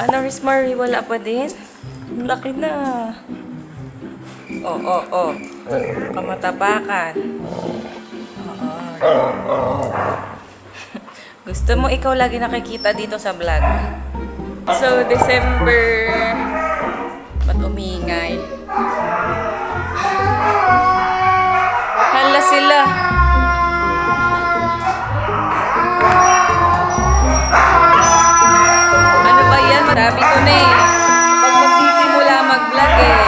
Ano, Miss Marie, wala pa din? Laki na. Oh. Kamatapakan. Oo. Gusto mo ikaw lagi nakikita dito sa vlog? So, December... Ba't umingay? Hala sila. Ano ba yan? Sabi ko na eh. Pag magsisimula mag-vlog eh.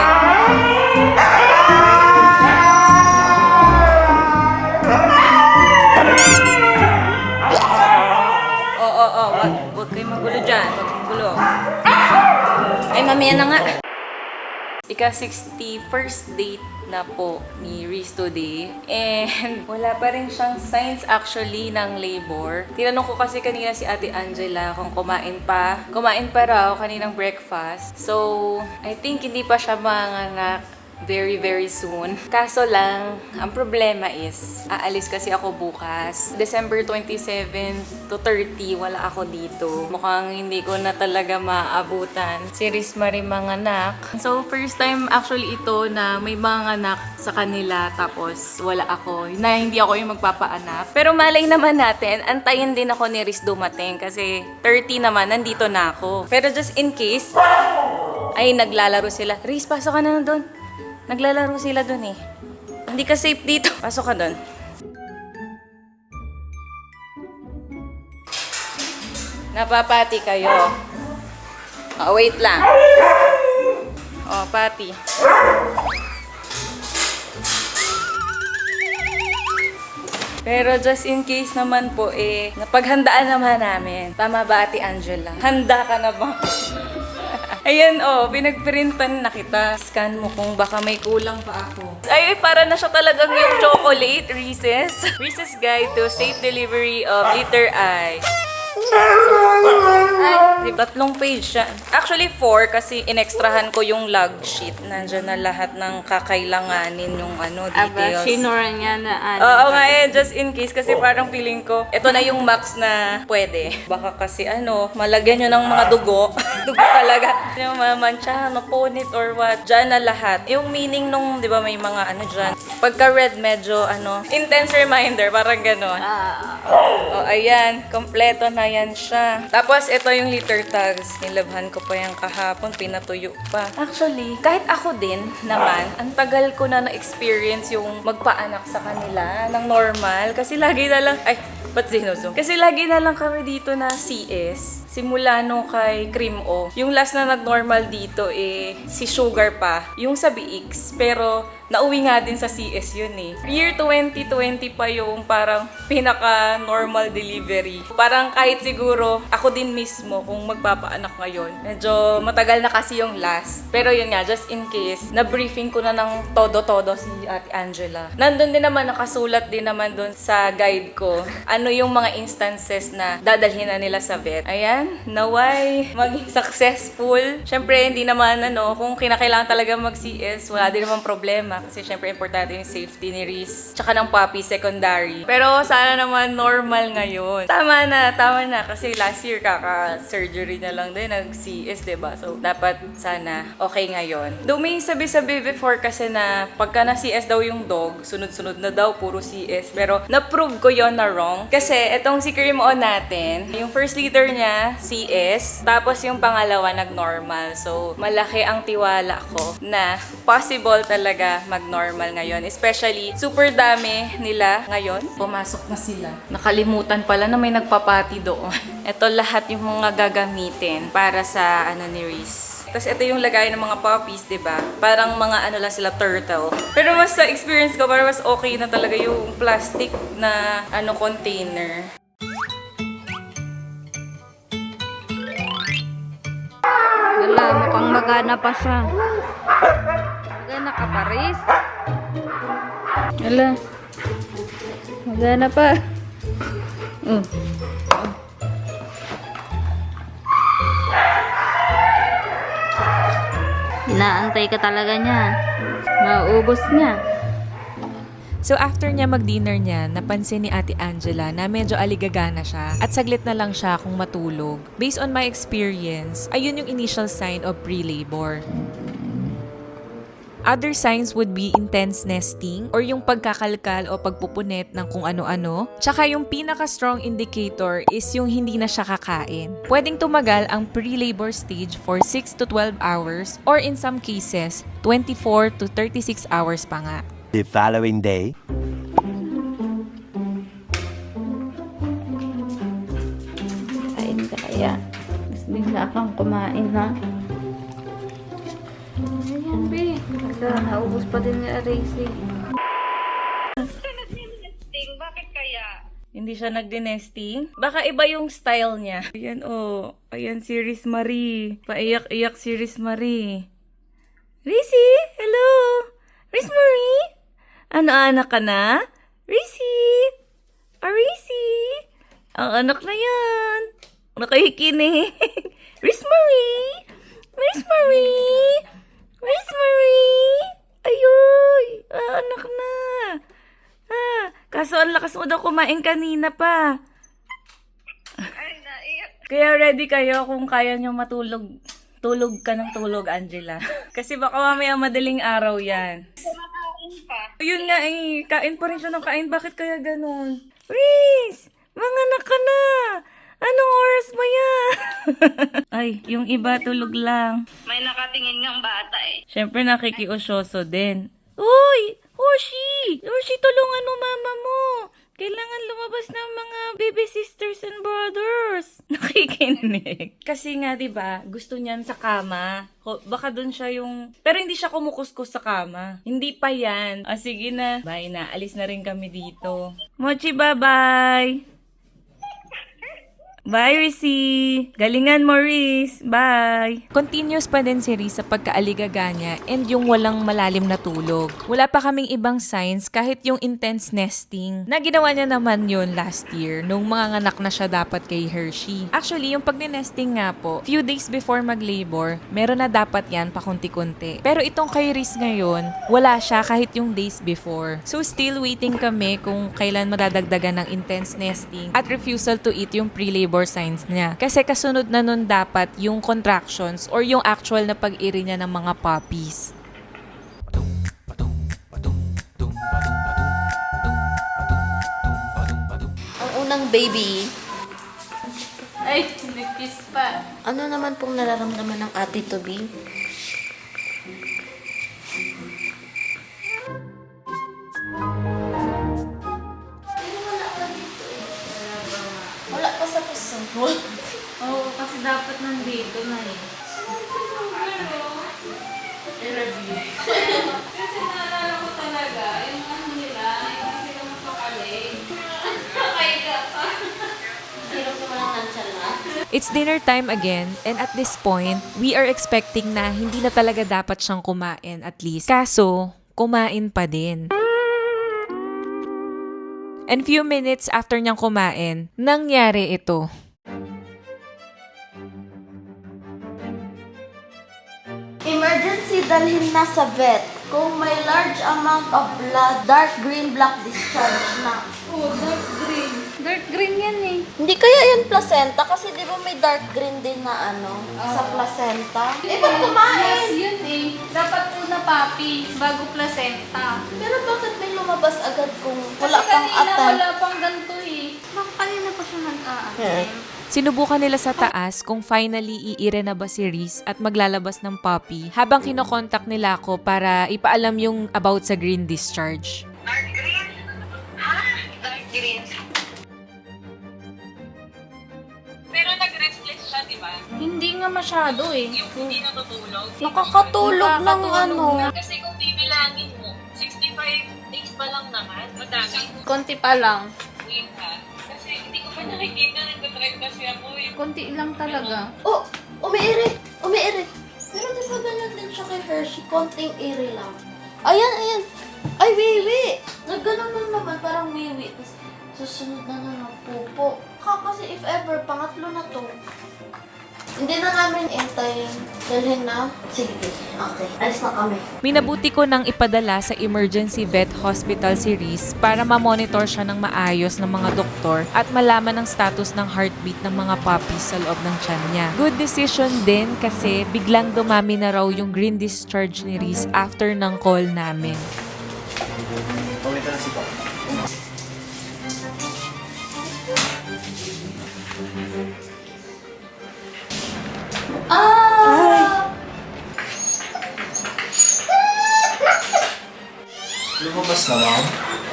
Huwag kayo magulo dyan. Huwag magulo. Ay, mamaya na nga. Ika-61st date na po ni Reese today. And wala pa rin siyang signs actually ng labor. Tinanong ko kasi kanina si Ate Angela kung kumain pa. Kumain pa raw kaninang breakfast. So, I think hindi pa siya manganak very soon. Kaso lang, ang problema is, aalis kasi ako bukas. December 27 to 30, wala ako dito. Mukhang hindi ko na talaga maabutan. Si Riz Marie manganak. So, first time actually ito na may manganak sa kanila tapos wala ako. Na hindi ako yung magpapaanak. Pero malay naman natin, antayin din ako ni Riz dumating kasi 30 naman, nandito na ako. Pero just in case, ay naglalaro sila. Riz, pasok ka na doon. Naglalaro sila dun eh. Hindi ka safe dito. Pasok ka dun. Napapati kayo. Oh, wait lang. Oh, pati. Pero just in case naman po eh, napaghandaan naman namin. Tama ba, Ate Angela? Handa ka na ba? Ayan, pinagprintan na kita. Scan mo kung baka may kulang pa ako. Ay, para na siya talagang yung chocolate, Reese's. Reese's Guide to Safe Delivery of Letter I. Ay, 3 page siya. Actually, 4 kasi inextrahan ko yung log sheet. Nandyan na lahat ng kakailanganin yung details. Sinura niya na Oo nga just in case kasi parang feeling ko, ito na yung max na pwede. Baka kasi malagyan nyo ng mga dugo. Dugo talaga. Yung mamansya, punit or what. Diyan na lahat. Yung meaning nung, di ba may mga dyan. Pagka red, medyo intense reminder, parang gano'n. Ayan, kompleto na yan siya. Tapos, ito yung liter tags. Nilabhan ko pa yung kahapon, pinatuyo pa. Actually, kahit ako din naman, ang tagal ko na na-experience yung magpaanak sa kanila ng normal. Kasi lagi na lang, ba't sinuso? Kasi lagi na lang kami dito na CS. Simula nung kay Cream O. Yung last na nag-normal dito si Sugar pa. Yung sa BX. Pero, nauwi nga din sa CS yun eh. Year 2020 pa yung parang pinaka-normal delivery. Parang kahit siguro ako din mismo kung magpapaanak ngayon. Medyo matagal na kasi yung last. Pero yun nga, just in case, na-briefing ko na ng todo-todo si Ate Angela. Nandun din naman, nakasulat din naman dun sa guide ko. Ano yung mga instances na dadalhin na nila sa vet. Ayan, naway maging successful. Siyempre, hindi naman kung kinakailangan talaga mag-CS, wala din naman problema. Kasi syempre importante yung safety ni Reese. Tsaka ng puppy, secondary. Pero sana naman normal ngayon. Tama na. Kasi last year kaka-surgery na lang din, nag-CS, diba? So, dapat sana okay ngayon. Though may sabi-sabi before kasi na pagka na-CS daw yung dog, sunod-sunod na daw, puro CS. Pero na-prove ko yon na wrong. Kasi itong si Cream O natin, yung first litter niya, CS. Tapos yung pangalawa, nag-normal. So, malaki ang tiwala ko na possible talaga mag-normal ngayon. Especially, super dami nila ngayon. Pumasok na sila. Nakalimutan pala na may nagpapati doon. Ito lahat yung mga gagamitin para sa ni Reese. Tapos ito yung lagay ng mga puppies, diba? Parang mga lang sila, turtle. Pero mas sa experience ko, parang mas okay na talaga yung plastic na container. Wala, mukhang magana pa siya. Magana ka pa, Riz? Wala. Magana pa. Inaantay ka talaga niya. Maubos niya. So after niya mag-dinner niya, napansin ni Ate Angela na medyo aligagana siya at saglit na lang siya kung matulog. Based on my experience, ayun yung initial sign of pre-labor. Other signs would be intense nesting or yung pagkakalkal o pagpupunet ng kung ano-ano. Tsaka yung pinaka-strong indicator is yung hindi na siya kakain. Pwedeng tumagal ang pre-labor stage for 6 to 12 hours or in some cases, 24 to 36 hours pa nga. The following day. Kain ka kaya. Mas bigla kang kumain na. Ayan, be. Wala, naubos pa din ni Aracey. Bakit kaya? Hindi siya nagdinesting? Baka iba yung style niya. Ayan oh. Ayan si Riz Marie. Paiyak-iyak si Riz Marie. Rizzy! Hello! Riz Marie? Ano, anak ka na? Rizzy! Rizzy! Ang anak na yan. Nakikinig. Riz Marie! Riz Marie! Riz Marie! Ayoy! Anak na. Kaso ang lakas mo daw kumain kanina pa. Ay, naiyak. Kaya ready kayo kung kaya nyo matulog. Tulog ka ng tulog, Angela. Kasi baka mamaya madaling araw yan. Kumakain pa. Yun nga eh, kain pa rin siya ng kain. Bakit kaya ganun? Riz! Manganak ka na! Anong oras ba yan? Ay, yung iba tulog lang. May nakatingin ngang bata eh. Siyempre nakikiusyoso din. Uy! Hoshi! Hoshi, tulungan mo mama mo! Kailangan lumabas ng mga baby sisters and brothers. Nakikinig. Kasi nga, di ba, gusto niyan sa kama. Baka dun siya yung... Pero hindi siya kumukuskus sa kama. Hindi pa yan. O, sige na. Bye na. Alis na rin kami dito. Mochi, bye-bye! Bye, Rizzy! Galingan mo, Riz! Bye! Continuous pa din si Riz sa pagkaaligaga niya and yung walang malalim na tulog. Wala pa kaming ibang signs kahit yung intense nesting na ginawa niya naman yun last year nung mga anak na siya dapat kay Hershey. Actually, yung pag-nesting nga po, few days before mag-labor, meron na dapat yan pakunti-kunti. Pero itong kay Riz ngayon, wala siya kahit yung days before. So still waiting kami kung kailan madadagdagan ng intense nesting at refusal to eat yung pre-labor signs niya. Kasi kasunod na nun dapat yung contractions or yung actual na pag-iri niya ng mga puppies. Ang unang baby, Ay, nag-kiss pa. ano naman pong nararamdaman ng ate to be? Wala pa sa puso. Oo, kasi dapat nandito na eh. Kasi naalala ko talaga, yung ano nila, yung kasi ka magpakaling. Kaya pa. Hirap naman ang nansal na. It's dinner time again and at this point, we are expecting na hindi na talaga dapat siyang kumain at least. Kaso, kumain pa din. And few minutes after niyang kumain, nangyari ito. Emergency dalhin na sa vet. Kung may large amount of blood, dark green black discharge na. Oh, dark green. Dark green yan eh. Hindi kaya yan placenta? Kasi di ba may dark green din na ano, sa placenta? Eh, ba't Yes, kumain? yun eh. Dapat una papi, bago placenta. Pero bakit may lumabas agad kung Kasi wala pang kanina attempt? wala pang ganito eh. Baka kanina pa siya nag-a-attempt. Sinubukan nila sa taas kung finally iire na ba si Riz at maglalabas ng puppy habang kinokontak nila ako para ipaalam yung about sa green discharge. Dark green? Ha? Dark green. Pero nag-restless siya, di ba? Hindi nga masyado eh. Yung hindi natutulog. Nakakatulog ng ano. Kasi kung bibilangin mo, 65 days pa lang naman. Madami. Konti pa lang. Win ha. Kasi hindi ko pa nakikita. Nagtatry kasi ako eh. Konti lang talaga. Oh, umiirit. Umiirit. Pero di ba ganyan din siya kay Hershey? Konting iri lang. Ayan, ayan. Ay, wiwi. Nagganon lang naman, parang wiwi. Tapos susunod na pupo. Kasi if ever, pangatlo na to. Hindi na namin intayin. Dalhin na. Sige, okay. Alis na kami. Minabuti ko nang ipadala sa emergency vet hospital si Reese para ma-monitor siya ng maayos ng mga doktor at malaman ang status ng heartbeat ng mga puppies sa loob ng tiyan niya. Good decision din kasi biglang dumami na raw yung green discharge ni Reese after ng call namin. Ah! Lumabas na, ma'am.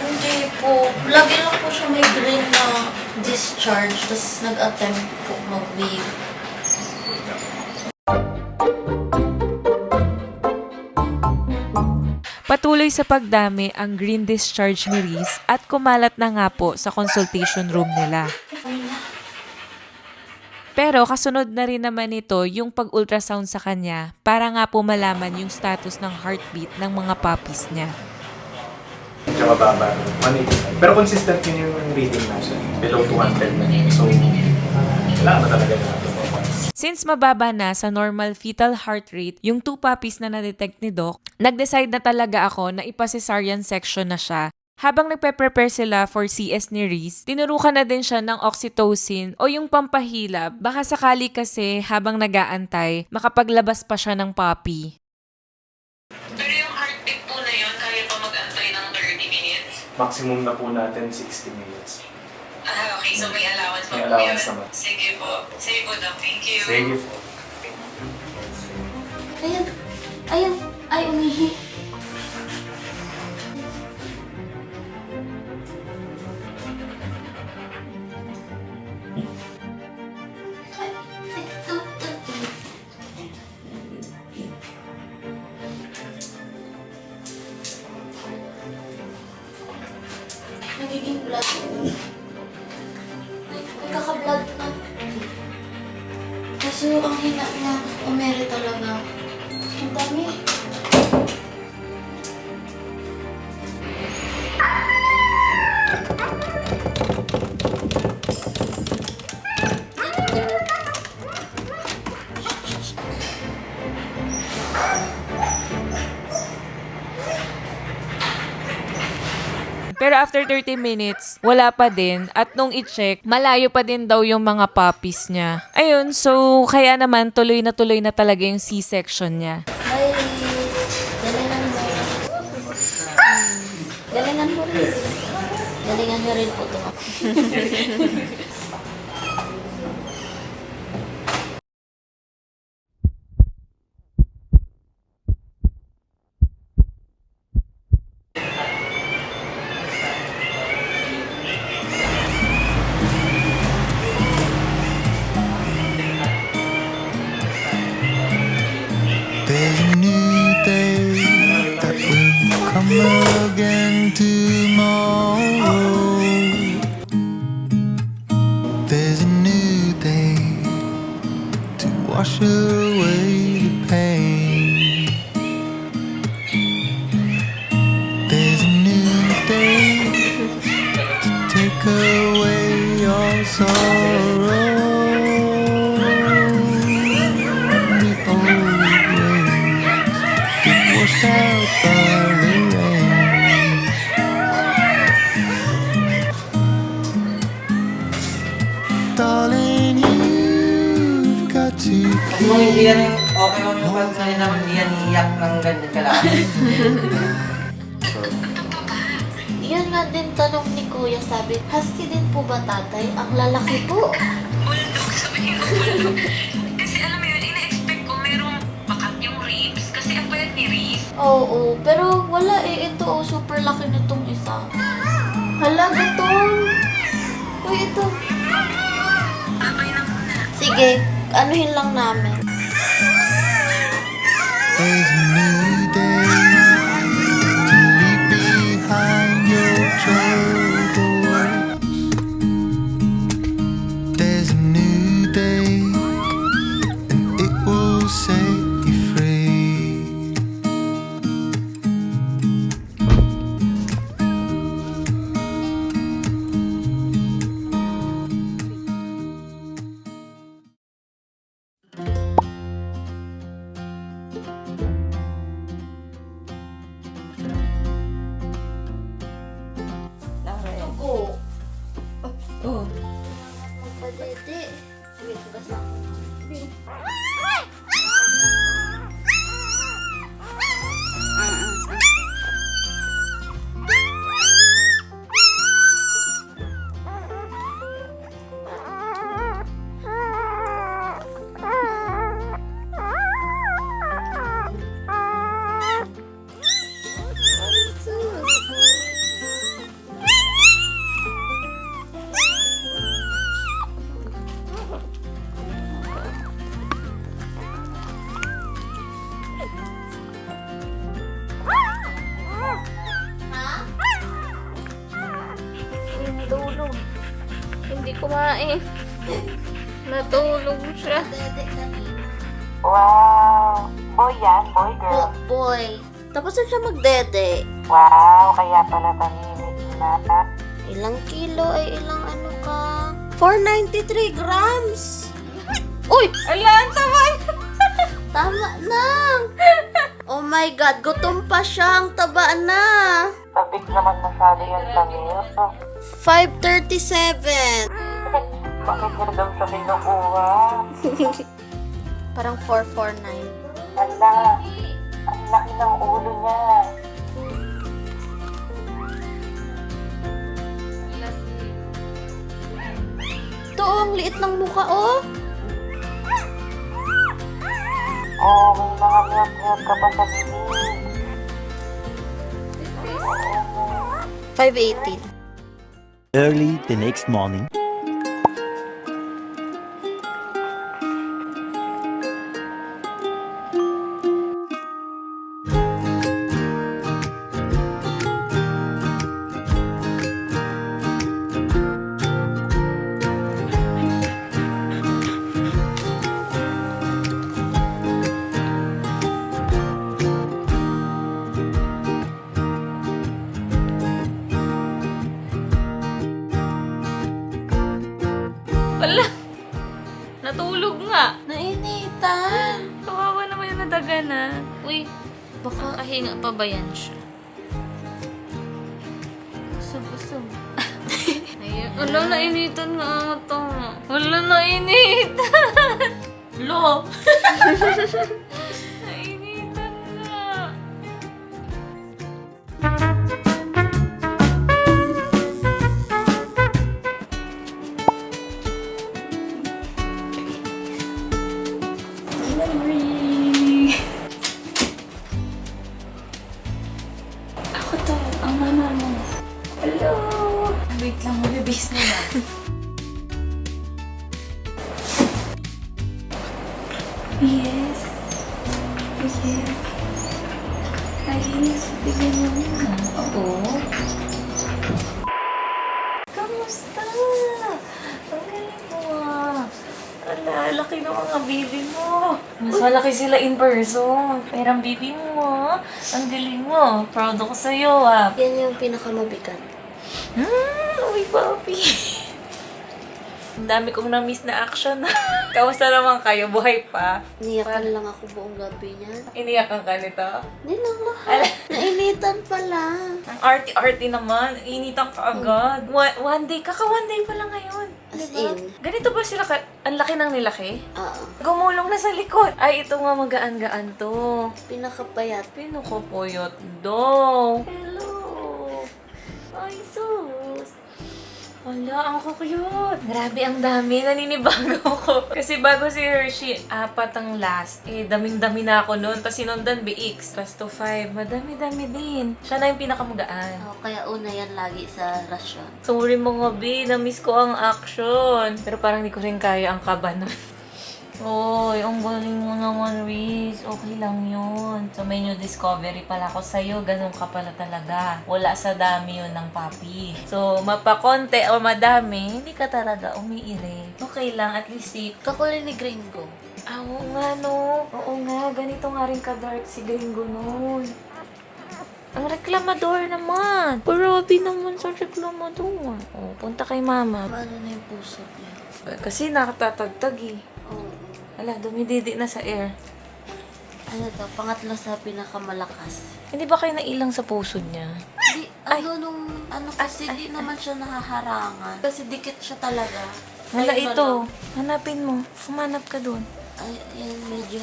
Hindi po. Lagi lang po siya may green na discharge. Tapos nag-attempt po mag-wave. Patuloy sa pagdami ang green discharge ni Reese at kumalat na nga po sa consultation room nila. Pero kasunod na rin naman ito yung pag-ultrasound sa kanya para nga po malaman yung status ng heartbeat ng mga puppies niya. Medyo mababa. 180. Pero consistent yun yung reading na siya. Below 200 na. So, kailangan na talaga na ito. Since mababa na sa normal fetal heart rate yung 2 puppies na na-detect ni Doc, nag-decide na talaga ako na ipa-cesarean section na siya. Habang nagpe-prepare sila for CS ni Reese, tinurukan na din siya ng oxytocin o yung pampahilab. Baka sakali kasi habang nag-aantay, makapaglabas pa siya ng puppy. Pero yung heartbeat po na yun, kaya pa mag-antay ng 30 minutes? Maximum na po natin 60 minutes. Ah, okay. So may allowance pa May po allowance yun. naman. Sige po. Sige po, Doc. Thank you. Sige po. Ayan. Ayan. Ay, umihi. Nagiging blood. Nagkaka-blood na. Kaso ang hina niya, umere talaga. Ang dami. Pero after 30 minutes, wala pa din. At nung i-check, malayo pa din daw yung mga puppies niya. Ayun, so kaya naman tuloy na talaga yung C-section niya. Ay, galingan mo. Galingan mo rin. Galingan niyo rin po ito. There's a new day that will come again tomorrow. There's a new day to wash away the pain. There's a new day to take away your sorrow. The old ways get washed out by the rain. Darling, you've got to Kung hindi keep yan yung okay kung yung pansanin naman hindi yan iiyak ng ganyan kalaki. Yan nga din tanong ni Kuya, sabi, husky din po ba tatay? Ang lalaki po. Bulldog, sabihin ko bulldog. Kasi alam mo yun, ina-expect ko merong bakat yung ribs. Kasi ang payat ni Reese. Oo, pero wala eh. Ito, oh, super laki nitong isa. Hala, gatong. Uy, ito. Babay na muna. Sige, anuhin lang namin. There's a new day to leave behind your troubles. There's a new day and it will set you free. Hindi. Ay, may tugas na ako. Natulog. Hindi kumain. Natulog siya. Dede kanina. Wow! Boy yan? Boy, girl? Boy. Tapos na siya magdede. Wow! Kaya pala tahimik na. Ilang kilo ay ilang ano ka? 493 grams! Uy! Ala, ang tawag! Tama na! Oh my God, gutom pa siya. Ang taba na. Sabik naman masyado yung tamil. 537. Bakit niya daw sa kinukuha? Parang 449. Ala! Ang laki ng ulo niya. Ito, ang liit ng mukha, oh. Oh, may mga milk ka pa sa bibig. 518. Early the next morning. Ala! Natulog nga. Nainitan. Kawawa naman yung nadaga na. Uy, baka kahinga pa ba yan siya? Busog. Ayun. Wala, nainitan nga ito. Wala, nainitan. Lo. Nainitan nga. Ako to, ang mama mo. Hello! Wait lang, mabibis mo na. Yes. Yes. Ayos, bigyan mo na. Oo. Kamusta? Ang galing mo ah. Ala, laki ng mga baby mo. Mas malaki sila in person. Pero ang baby mo ah. Ang galing mo. Proud ako sa'yo ah. Yan yung pinakamabigat. Uy, papi. Ang dami kong na-miss na action. Kamusta naman kayo? Buhay pa? Niyakan lang ako buong gabi niyan. Iniyakan ka nito? Hindi lang lahat. Nainitan pala. Ang arty-arty naman. Initan ka agad. One day. Kaka-one day pa lang ngayon. As Diba? in? Ganito ba sila? Ang laki ng nilaki? Oo. Gumulong na sa likod. Ay, ito nga magaan-gaan to. Pinakapayat. Pinukupuyot daw. Hello. Ay, sus. Wala, ang cute. Grabe, ang dami. Naninibago ko. Kasi bago si Hershey, 4 ang last. Daming-dami na ako noon. Tapos sinundan, BX. Plus to 5. Madami-dami din. Siya na yung pinakamagaan. Oh, kaya una yan lagi sa rasyon. Sorry mga B, na-miss ko ang action. Pero parang hindi ko rin kaya ang kaba nun. Oy, ang galing mo naman, Riz. Okay lang yun. So, may new discovery pala ako sa'yo. Ganun ka pala talaga. Wala sa dami yun ng papi. So, mapakonte o madami, hindi ka talaga umiire. Okay lang, at least safe. Kakulay ni Gringo. Oo nga, no. Oo nga, ganito nga rin ka-dark si Gringo nun. Ang reklamador naman. Grabe naman sa reklamador. Oh, punta kay mama. Paano na yung puso niya? Kasi nakatatagtag eh. Oo. Ala, dumididi na sa air. Ano to? Pangatlo sa pinakamalakas. Hindi ba kayo nailang sa puso niya? Di, ano kasi di naman siya nahaharangan. Kasi dikit siya talaga. Wala Ayun na ito. lang. Hanapin mo. Humanap ka doon. Ay, yan medyo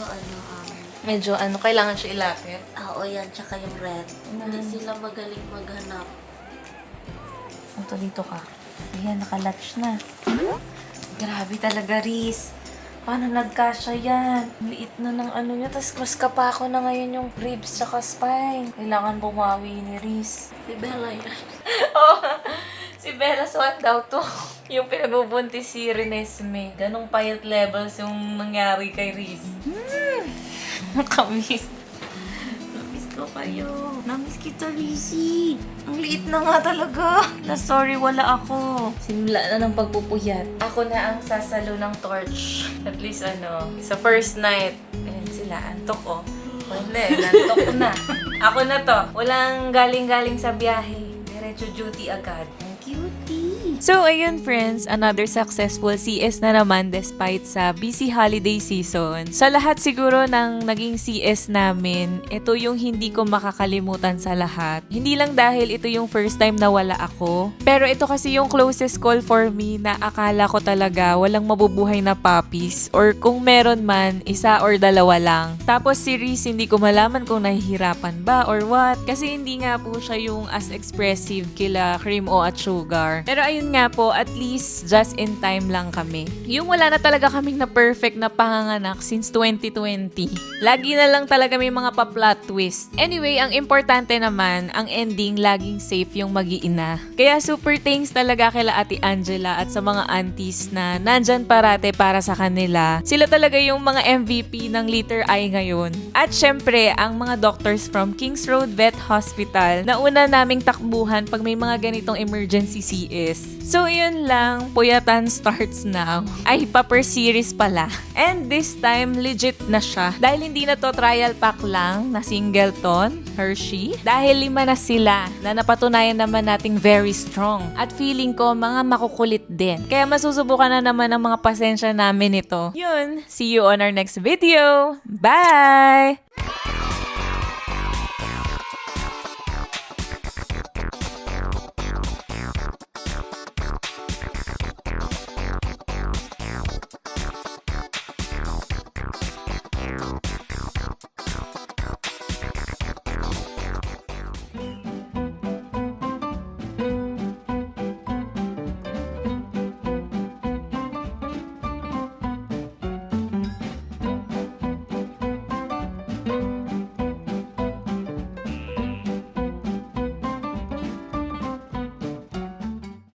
Medyo kailangan siya ilapit. oo yan, tsaka yung red. Hindi sila magaling maghanap. Ito, dito ka. Ayan, nakalatch na. Grabe talaga, Riz. Paano nagkasya yan? Ang liit na ng ano niya. Tapos mas kapako na ngayon yung ribs tsaka spine. Kailangan bumawi ni Riz. Si Bella yan. Oh, si Bella Swan daw to. Yung pinagbubuntis si Renesme. Ganong payat levels yung nangyari kay Riz. Nakamiss. Namiss ko kayo. Namiss kita, Rizzy. Ang liit na nga talaga. Sorry, wala ako. Simula na ng pagpupuyat. Ako na ang sasalo ng torch. At least sa first night. Ayan sila, antok oh. Hindi, nantok ko na. Ako na to. Walang galing-galing sa biyahe. Diretso duty agad. Ang cutie. So, ayun friends, another successful CS na naman despite sa busy holiday season. Sa lahat siguro ng naging CS namin, ito yung hindi ko makakalimutan sa lahat. Hindi lang dahil ito yung first time na wala ako, pero ito kasi yung closest call for me na akala ko talaga walang mabubuhay na puppies or kung meron man, isa or dalawa lang. Tapos si Reese, hindi ko malaman kung nahihirapan ba or what, kasi hindi nga po siya yung as expressive kila Cream O at Sugar. Pero ayun nga po, at least just in time lang kami. Yung wala na talaga kaming na perfect na panganganak since 2020. Lagi na lang talaga may mga pa-plot twist. Anyway, ang importante naman, ang ending, laging safe yung mag-iina. Kaya super thanks talaga kila Ate Angela at sa mga aunties na nandyan parate para sa kanila. Sila talaga yung mga MVP ng Liter I ngayon. At syempre, ang mga doctors from Kings Road Vet Hospital na una naming takbuhan pag may mga ganitong emergency CS. So, yun lang. Puyatan starts now. Ay, pa-per series pala. And this time, legit na siya. Dahil hindi na to trial pack lang na singleton, Hershey. Dahil 5 na sila na napatunayan naman nating very strong. At feeling ko, mga makukulit din. Kaya masusubukan na naman ang mga pasensya namin ito. Yun. See you on our next video. Bye!